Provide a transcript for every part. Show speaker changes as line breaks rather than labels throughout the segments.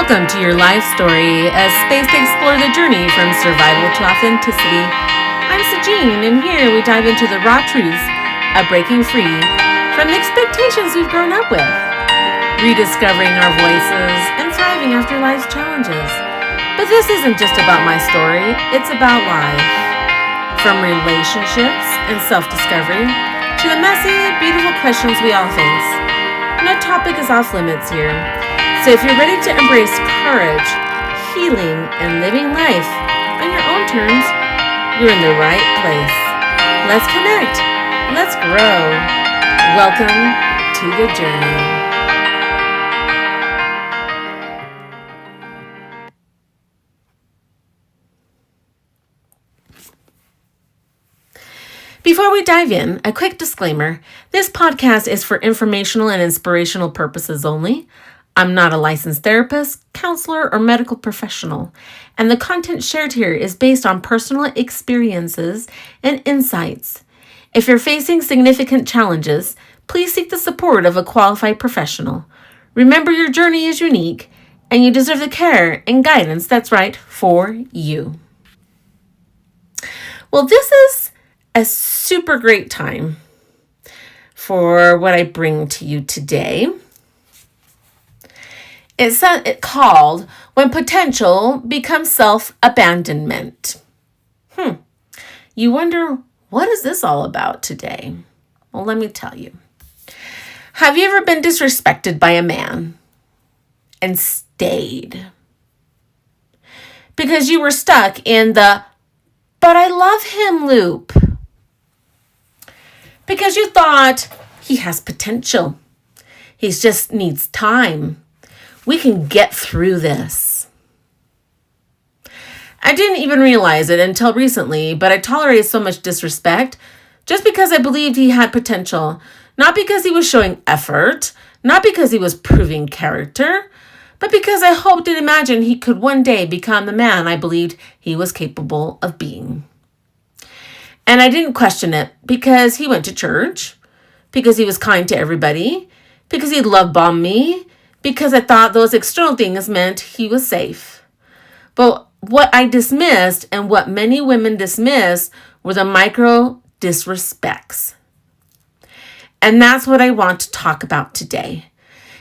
Welcome to Your Life Story, a space to explore the journey from survival to authenticity. I'm Sajine, and here we dive into the raw truths of breaking free from the expectations we've grown up with, rediscovering our voices, and thriving after life's challenges. But this isn't just about my story, it's about life. From relationships and self-discovery to the messy, beautiful questions we all face. No topic is off limits here. So if you're ready to embrace courage, healing, and living life on your own terms, you're in the right place. Let's connect. Let's grow. Welcome to the journey. Before we dive in, a quick disclaimer. This podcast is for informational and inspirational purposes only. I'm not a licensed therapist, counselor, or medical professional, and the content shared here is based on personal experiences and insights. If you're facing significant challenges, please seek the support of a qualified professional. Remember, your journey is unique, and you deserve the care and guidance that's right for you. Well, this is a super great time for what I bring to you today. It's called When Potential Becomes Self-Abandonment. You wonder, what is this all about today? Well, let me tell you. Have you ever been disrespected by a man and stayed? Because you were stuck in the, but I love him loop. Because you thought he has potential. He just needs time. We can get through this. I didn't even realize it until recently, but I tolerated so much disrespect just because I believed he had potential. Not because he was showing effort, not because he was proving character, but because I hoped and imagined he could one day become the man I believed he was capable of being. And I didn't question it because he went to church, because he was kind to everybody, because he love-bombed me, because I thought those external things meant he was safe. But what I dismissed and what many women dismiss were the micro disrespects. And that's what I want to talk about today.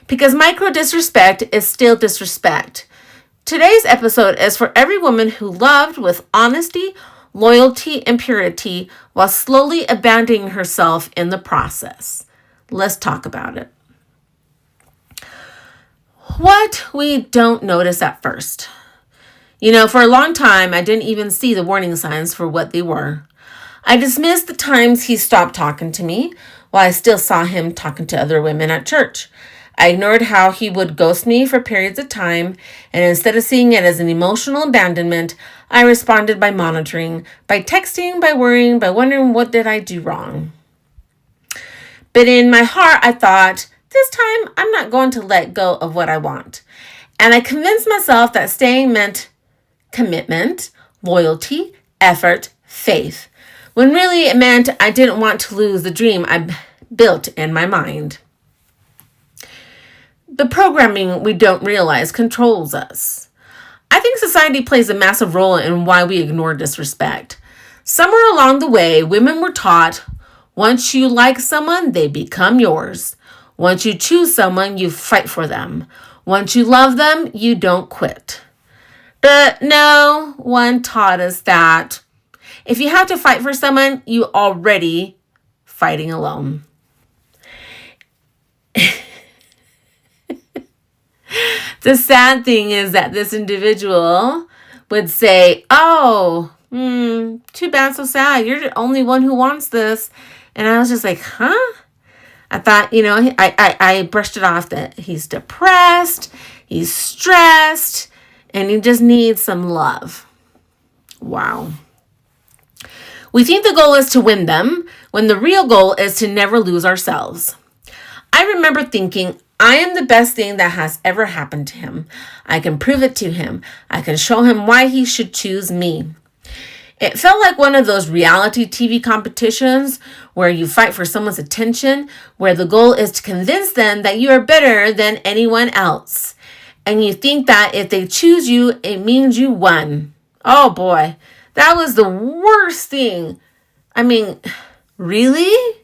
Because micro disrespect is still disrespect. Today's episode is for every woman who loved with honesty, loyalty, and purity while slowly abandoning herself in the process. Let's talk about it. What we don't notice at first. For a long time, I didn't even see the warning signs for what they were. I dismissed the times he stopped talking to me while I still saw him talking to other women at church. I ignored how he would ghost me for periods of time, and instead of seeing it as an emotional abandonment, I responded by monitoring, by texting, by worrying, by wondering what did I do wrong. But in my heart, I thought, this time, I'm not going to let go of what I want. And I convinced myself that staying meant commitment, loyalty, effort, faith, when really it meant I didn't want to lose the dream I built in my mind. The programming we don't realize controls us. I think society plays a massive role in why we ignore disrespect. Somewhere along the way, women were taught, once you like someone, they become yours. Once you choose someone, you fight for them. Once you love them, you don't quit. But no one taught us that if you have to fight for someone, you already fighting alone. The sad thing is that this individual would say, too bad, so sad. You're the only one who wants this. And I was just like, huh? I thought, I brushed it off that he's depressed, he's stressed, and he just needs some love. Wow. We think the goal is to win them, when the real goal is to never lose ourselves. I remember thinking, I am the best thing that has ever happened to him. I can prove it to him. I can show him why he should choose me. It felt like one of those reality TV competitions where you fight for someone's attention, where the goal is to convince them that you are better than anyone else. And you think that if they choose you, it means you won. Oh boy, that was the worst thing. I mean, really?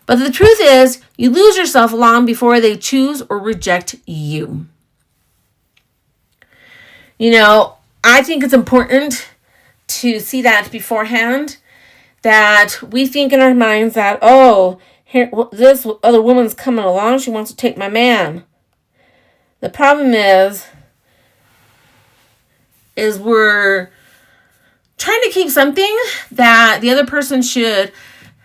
But the truth is, you lose yourself long before they choose or reject you. You know, I think it's important to see that beforehand, that we think in our minds that, oh, here, this other woman's coming along, she wants to take my man. The problem is we're trying to keep something that the other person should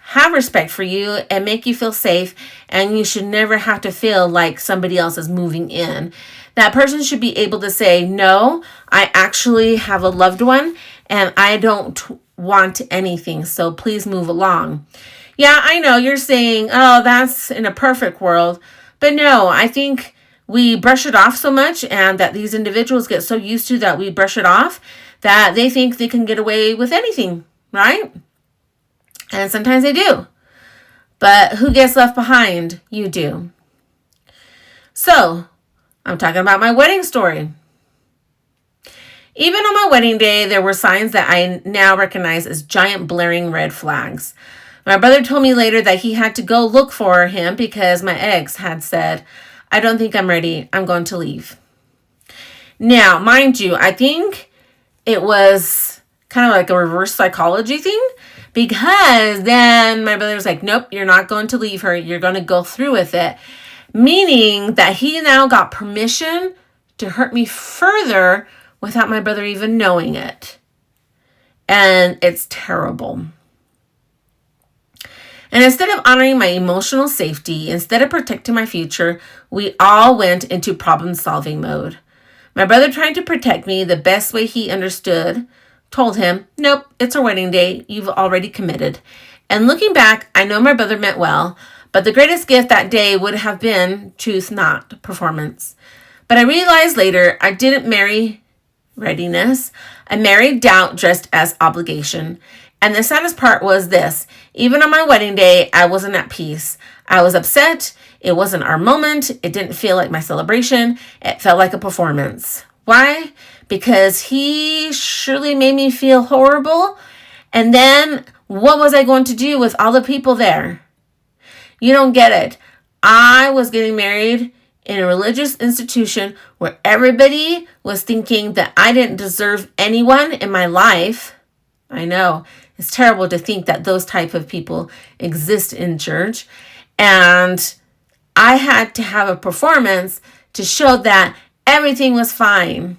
have respect for you and make you feel safe, and you should never have to feel like somebody else is moving in. That person should be able to say, no, I actually have a loved one and I don't want anything, so please move along. Yeah, I know you're saying, oh, that's in a perfect world. But no, I think we brush it off so much, and that these individuals get so used to that we brush it off, that they think they can get away with anything, right? And sometimes they do. But who gets left behind? You do. So, I'm talking about my wedding story. Even on my wedding day, there were signs that I now recognize as giant blaring red flags. My brother told me later that he had to go look for him because my ex had said, I don't think I'm ready. I'm going to leave. Now, mind you, I think it was kind of like a reverse psychology thing, because then my brother was like, nope, you're not going to leave her. You're going to go through with it. Meaning that he now got permission to hurt me further without my brother even knowing it. And it's terrible. And instead of honoring my emotional safety, instead of protecting my future, we all went into problem-solving mode. My brother, trying to protect me the best way he understood, told him, nope, it's our wedding day. You've already committed. And looking back, I know my brother meant well, but the greatest gift that day would have been truth, not performance. But I realized later I didn't marry readiness. I married doubt dressed as obligation. And the saddest part was this. Even on my wedding day, I wasn't at peace. I was upset. It wasn't our moment. It didn't feel like my celebration. It felt like a performance. Why? Because he surely made me feel horrible. And then what was I going to do with all the people there? You don't get it. I was getting married in a religious institution where everybody was thinking that I didn't deserve anyone in my life. I know. It's terrible to think that those type of people exist in church. And I had to have a performance to show that everything was fine.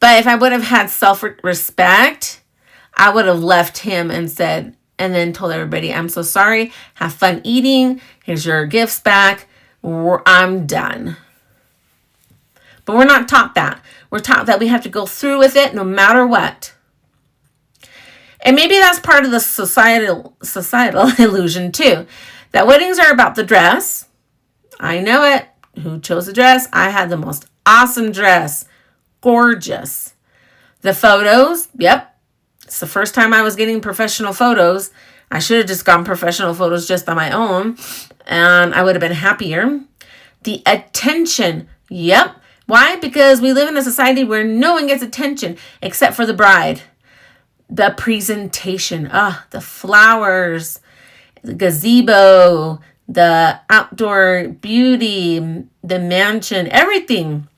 But if I would have had self-respect, I would have left him and said, and then told everybody, I'm so sorry. Have fun eating. Here's your gifts back. I'm done. But we're not taught that. We're taught that we have to go through with it no matter what. And maybe that's part of the societal illusion too. That weddings are about the dress. I know it. Who chose the dress? I had the most awesome dress. Gorgeous. The photos. Yep. It's the first time I was getting professional photos. I should have just gotten professional photos just on my own, and I would have been happier. The attention. Yep. Why? Because we live in a society where no one gets attention except for the bride. The presentation. The flowers, the gazebo, the outdoor beauty, the mansion, everything.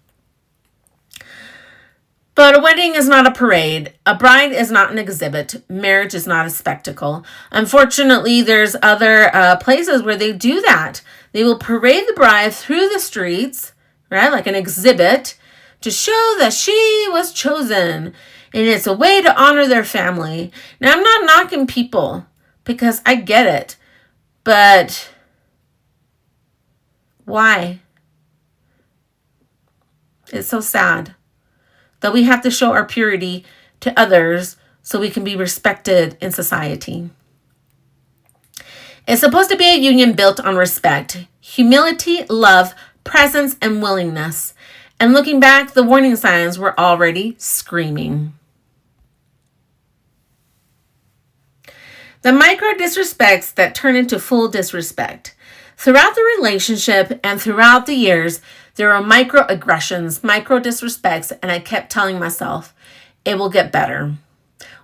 But a wedding is not a parade. A bride is not an exhibit. Marriage is not a spectacle. Unfortunately, there's other places where they do that. They will parade the bride through the streets, right, like an exhibit, to show that she was chosen. And it's a way to honor their family. Now, I'm not knocking people because I get it. But why? It's so sad that we have to show our purity to others so we can be respected in society. It's supposed to be a union built on respect, humility, love, presence, and willingness. And looking back, the warning signs were already screaming. The micro disrespects that turn into full disrespect. Throughout the relationship and throughout the years, there were microaggressions, micro disrespects, and I kept telling myself, it will get better.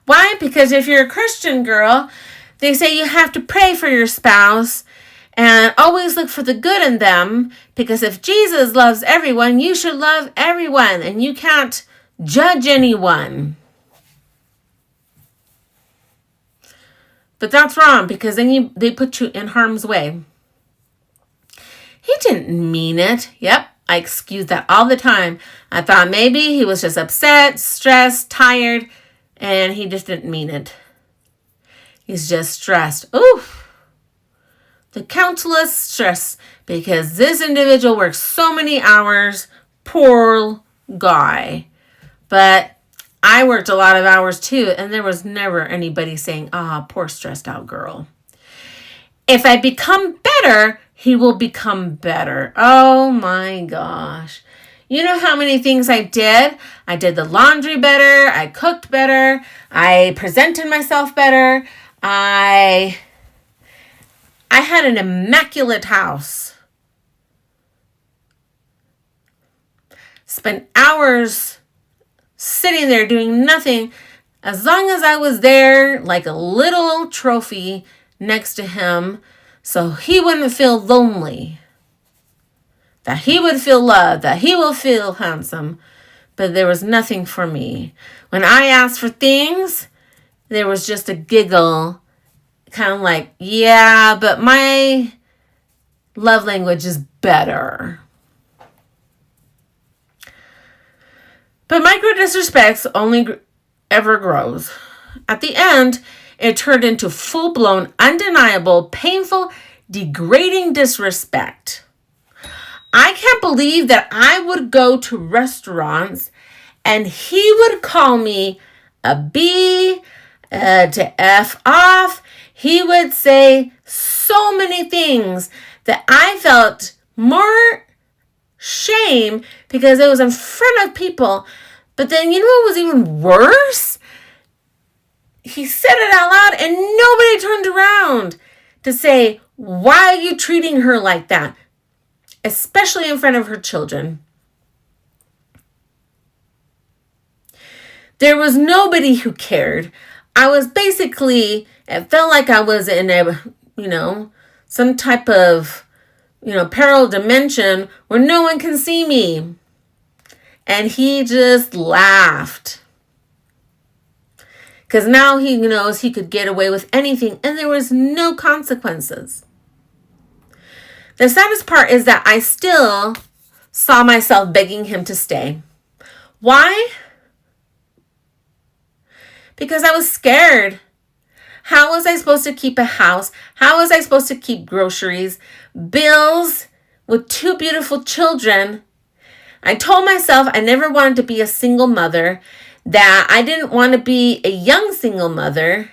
Why? Because if you're a Christian girl, they say you have to pray for your spouse and always look for the good in them, because if Jesus loves everyone, you should love everyone, and you can't judge anyone. But that's wrong, because then they put you in harm's way. He didn't mean it. Yep, I excused that all the time. I thought maybe he was just upset, stressed, tired, and he just didn't mean it. He's just stressed. Oof. The countless stress, because this individual works so many hours. Poor guy. But I worked a lot of hours too, and there was never anybody saying, poor stressed out girl. If I become better, he will become better. Oh my gosh. You know how many things I did? I did the laundry better. I cooked better. I presented myself better. I had an immaculate house. Spent hours sitting there doing nothing, as long as I was there like a little trophy next to him, so he wouldn't feel lonely, that he would feel loved, that he will feel handsome. But there was nothing for me. When I asked for things, there was just a giggle, kind of like, yeah, but my love language is better. But micro disrespects only ever grows. At the end, it turned into full-blown, undeniable, painful, degrading disrespect. I can't believe that I would go to restaurants and he would call me a B, to F off. He would say so many things that I felt more shame because it was in front of people. But then you know what was even worse? He said it out loud and nobody turned around to say, why are you treating her like that? Especially in front of her children. There was nobody who cared. I was basically, it felt like I was in a, some type of, parallel dimension where no one can see me. And he just laughed. Because now he knows he could get away with anything and there was no consequences. The saddest part is that I still saw myself begging him to stay. Why? Because I was scared. How was I supposed to keep a house? How was I supposed to keep groceries, bills with 2 beautiful children? I told myself I never wanted to be a single mother, that I didn't want to be a young single mother,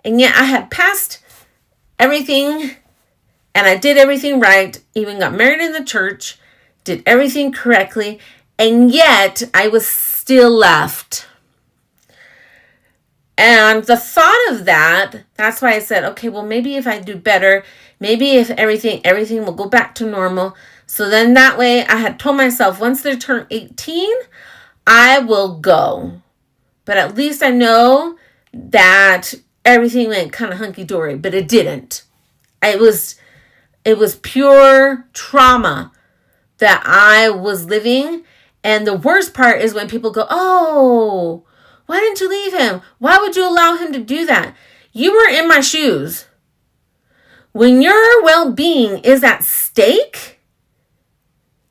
and yet I had passed everything and I did everything right, even got married in the church, did everything correctly, and yet I was still left. And the thought of that's why I said, okay, well, maybe if I do better, maybe if everything will go back to normal. So then that way I had told myself once they turn 18, I will go. But at least I know that everything went kind of hunky-dory, but it didn't. It was pure trauma that I was living. And the worst part is when people go, oh, why didn't you leave him? Why would you allow him to do that? You were in my shoes. When your well-being is at stake,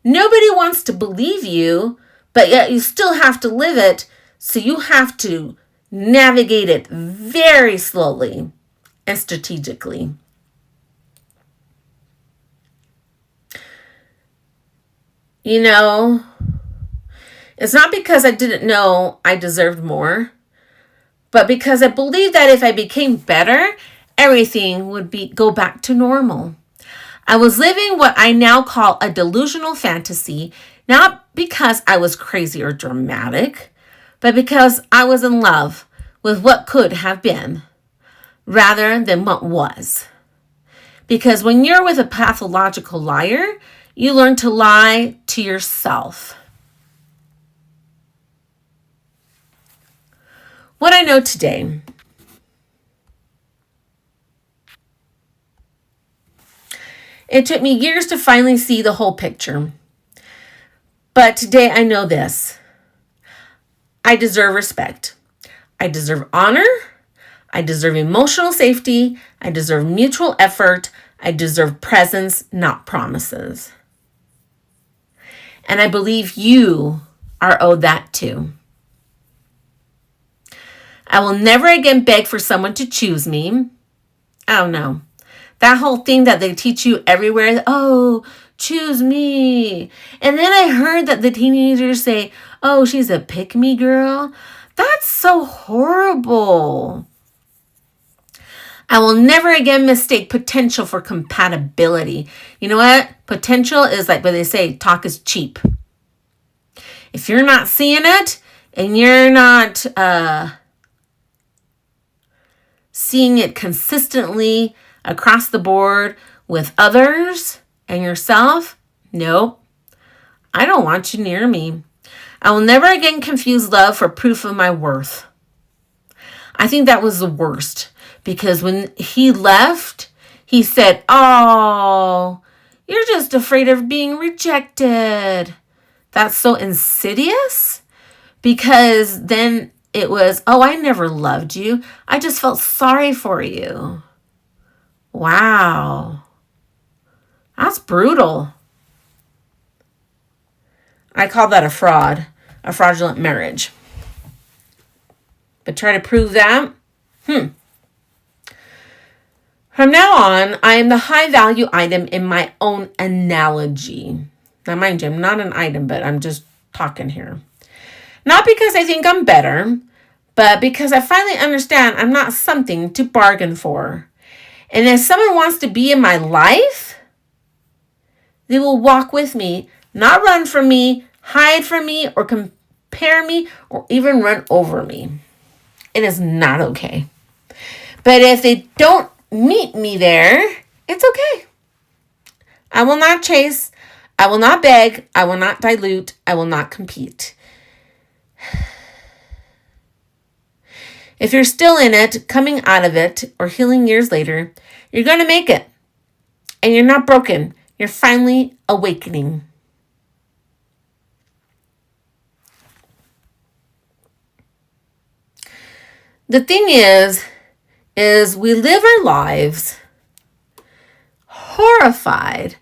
nobody wants to believe you, but yet you still have to live it. So you have to navigate it very slowly and strategically. It's not because I didn't know I deserved more, but because I believed that if I became better, everything would go back to normal. I was living what I now call a delusional fantasy, not because I was crazy or dramatic, but because I was in love with what could have been rather than what was. Because when you're with a pathological liar, you learn to lie to yourself. What I know today. It took me years to finally see the whole picture. But today I know this. I deserve respect. I deserve honor. I deserve emotional safety. I deserve mutual effort. I deserve presence, not promises. And I believe you are owed that too. I will never again beg for someone to choose me. Oh no. That whole thing that they teach you everywhere, oh, choose me. And then I heard that the teenagers say, oh, she's a pick-me girl. That's so horrible. I will never again mistake potential for compatibility. You know what? Potential is like what they say, talk is cheap. If you're not seeing it and you're not seeing it consistently across the board with others and yourself, nope. I don't want you near me. I will never again confuse love for proof of my worth. I think that was the worst because when he left, he said, oh, you're just afraid of being rejected. That's so insidious because then it was, oh, I never loved you. I just felt sorry for you. Wow. That's brutal. I call that a fraud, a fraudulent marriage. But try to prove that? From now on, I am the high value item in my own analogy. Now, mind you, I'm not an item, but I'm just talking here. Not because I think I'm better, but because I finally understand I'm not something to bargain for. And if someone wants to be in my life, they will walk with me, not run from me, hide from me, or compare me, or even run over me. It is not okay. But if they don't meet me there, it's okay. I will not chase. I will not beg. I will not dilute. I will not compete. If you're still in it, coming out of it, or healing years later, you're going to make it. And you're not broken. You're finally awakening. The thing is we live our lives horrified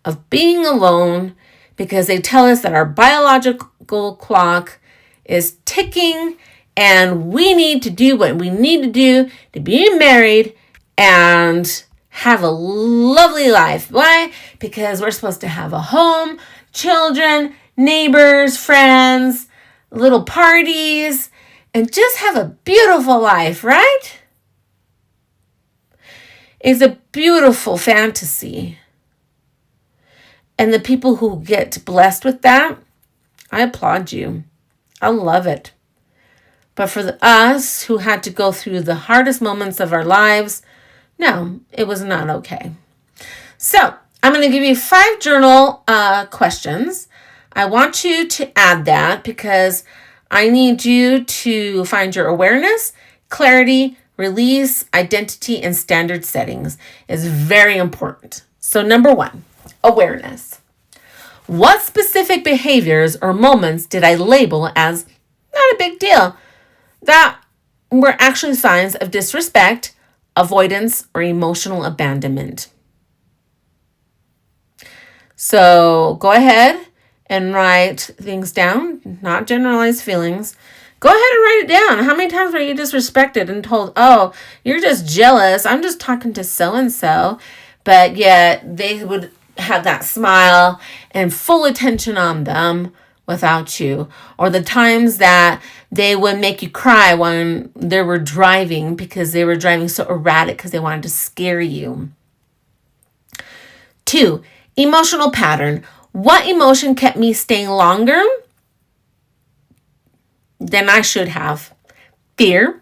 of being alone because they tell us that our biological clock is ticking and we need to do what we need to do to be married and have a lovely life. Why? Because we're supposed to have a home, children, neighbors, friends, little parties, and just have a beautiful life, right? It's a beautiful fantasy. And the people who get blessed with that, I applaud you. I love it. But for us who had to go through the hardest moments of our lives, no, it was not okay. So I'm going to give you 5 journal questions. I want you to add that because I need you to find your awareness, clarity, release, identity, and standard settings. Is very important. So number 1, awareness. What specific behaviors or moments did I label as not a big deal that were actually signs of disrespect, avoidance, or emotional abandonment? So go ahead and write things down, not generalized feelings. Go ahead and write it down. How many times were you disrespected and told, oh, you're just jealous. I'm just talking to so-and-so. But yet they would have that smile and full attention on them without you. Or the times that they would make you cry when they were driving because they were driving so erratic because they wanted to scare you. 2, emotional pattern. What emotion kept me staying longer than I should have? Fear,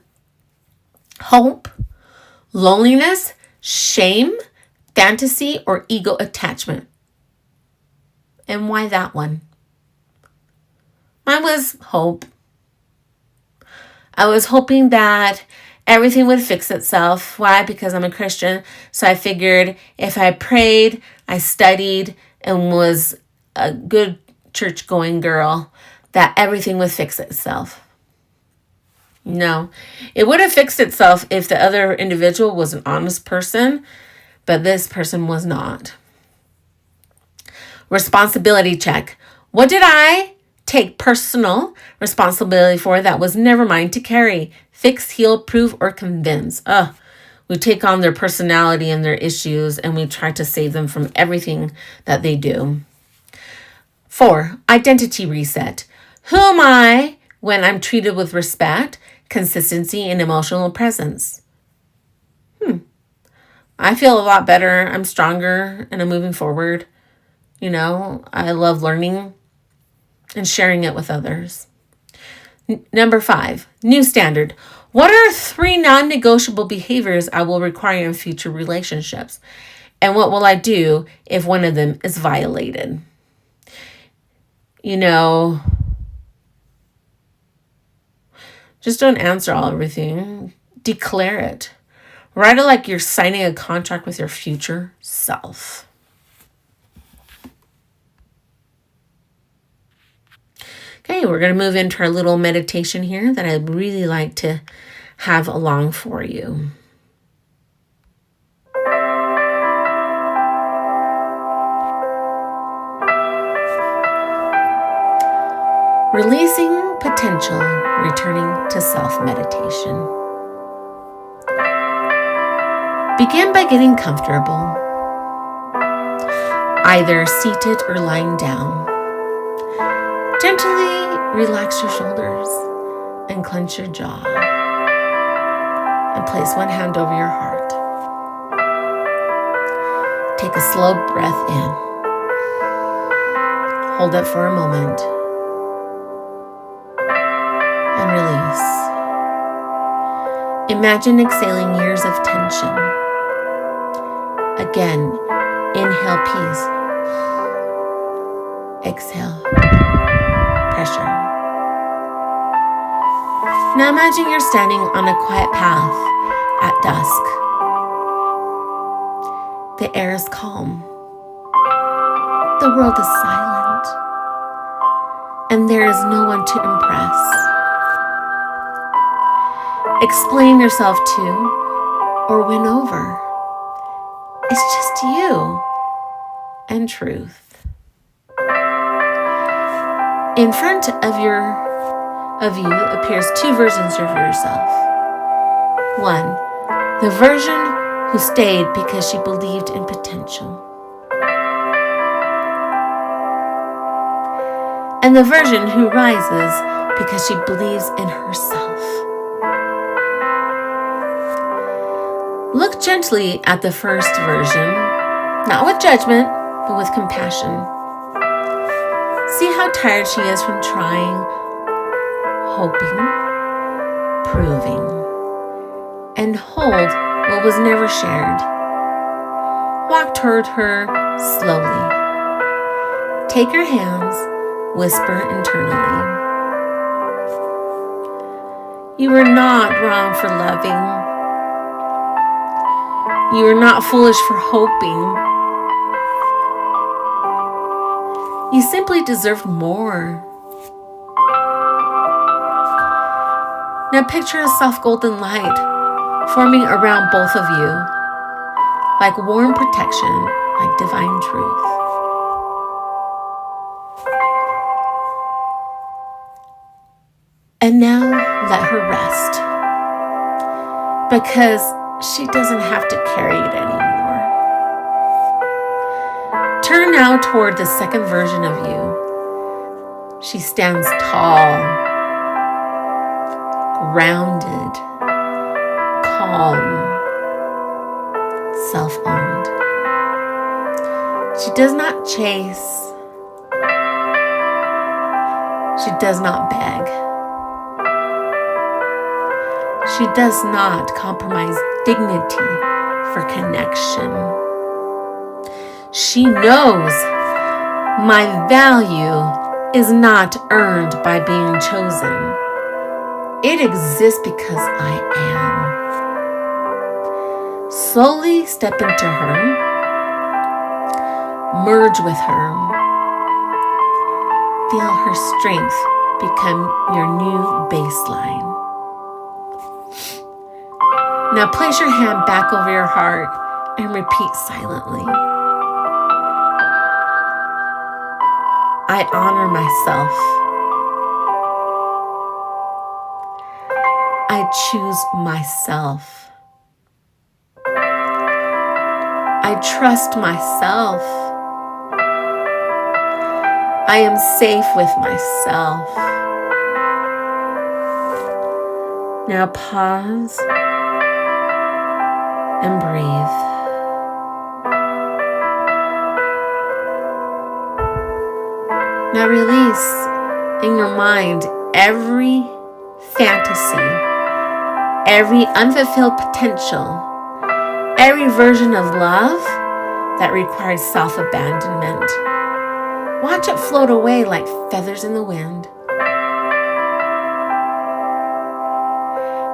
hope, loneliness, shame, fantasy, or ego attachment? And why that one? Mine was hope. I was hoping that everything would fix itself. Why? Because I'm a Christian. So I figured if I prayed, I studied, and was a good church-going girl, that everything would fix itself. No, it would have fixed itself if the other individual was an honest person, but this person was not. Responsibility check. What did I take personal responsibility for that was never mine to carry? Fix, heal, prove, or convince. We take on their personality and their issues, and we try to save them from everything that they do. 4, identity reset. Who am I when I'm treated with respect, consistency, and emotional presence? I feel a lot better. I'm stronger, and I'm moving forward. I love learning and sharing it with others. Number 5, new standard. What are 3 non-negotiable behaviors I will require in future relationships? And what will I do if one of them is violated? Just don't answer everything. Declare it. Write it like you're signing a contract with your future self. Okay, we're going to move into our little meditation here that I'd really like to have along for you. Releasing potential, returning to self-meditation. Begin by getting comfortable, either seated or lying down. Gently relax your shoulders and clench your jaw. And place one hand over your heart. Take a slow breath in. Hold it for a moment. And release. Imagine exhaling years of tension. Again, inhale peace. Exhale pressure. Now imagine you're standing on a quiet path at dusk. The air is calm. The world is silent. And there is no one to impress. Explain yourself to or win over. It's just you and truth. In front of you appears 2 versions of yourself. 1, the version who stayed because she believed in potential. And the version who rises because she believes in herself. Look gently at the first version, not with judgment, but with compassion. See how tired she is from trying, hoping, proving, and hold what was never shared. Walk toward her slowly. Take her hands, whisper internally. You are not wrong for loving. You are not foolish for hoping. You simply deserve more. Now picture a soft golden light forming around both of you, like warm protection, like divine truth. And now let her rest, because she doesn't have to carry it anymore. Turn now toward the second version of you. She stands tall, grounded, calm, self-owned. She does not chase. She does not beg. She does not compromise dignity for connection. She knows my value is not earned by being chosen. It exists because I am. Slowly step into her, merge with her, feel her strength become your new baseline. Now place your hand back over your heart and repeat silently. I honor myself. I choose myself. I trust myself. I am safe with myself. Now pause and breathe. Now release in your mind every fantasy, every unfulfilled potential, every version of love that requires self-abandonment. Watch it float away like feathers in the wind.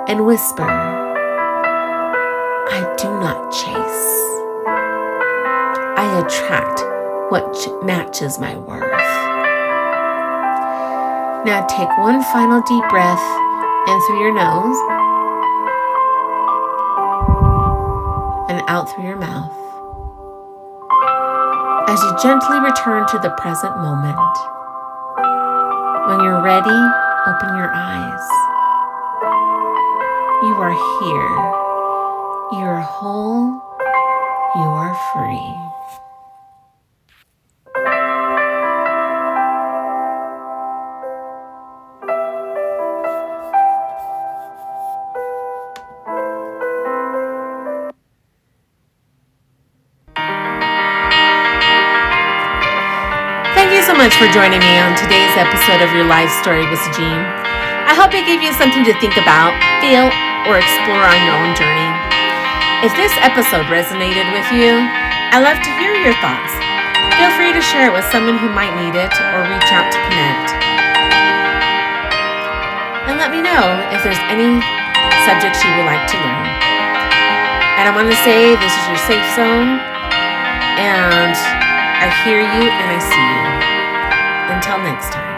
And whisper, I do not chase. I attract what matches my worth. Now take one final deep breath in through your nose and out through your mouth. As you gently return to the present moment, when you're ready, open your eyes. You are here. You are whole. You are free. Thank you so much for joining me on today's episode of Your Life Story with Jean. I hope it gave you something to think about, feel, or explore on your own journey. If this episode resonated with you, I'd love to hear your thoughts. Feel free to share it with someone who might need it or reach out to connect. And let me know if there's any subjects you would like to learn. And I want to say this is your safe zone, and I hear you and I see you. Until next time.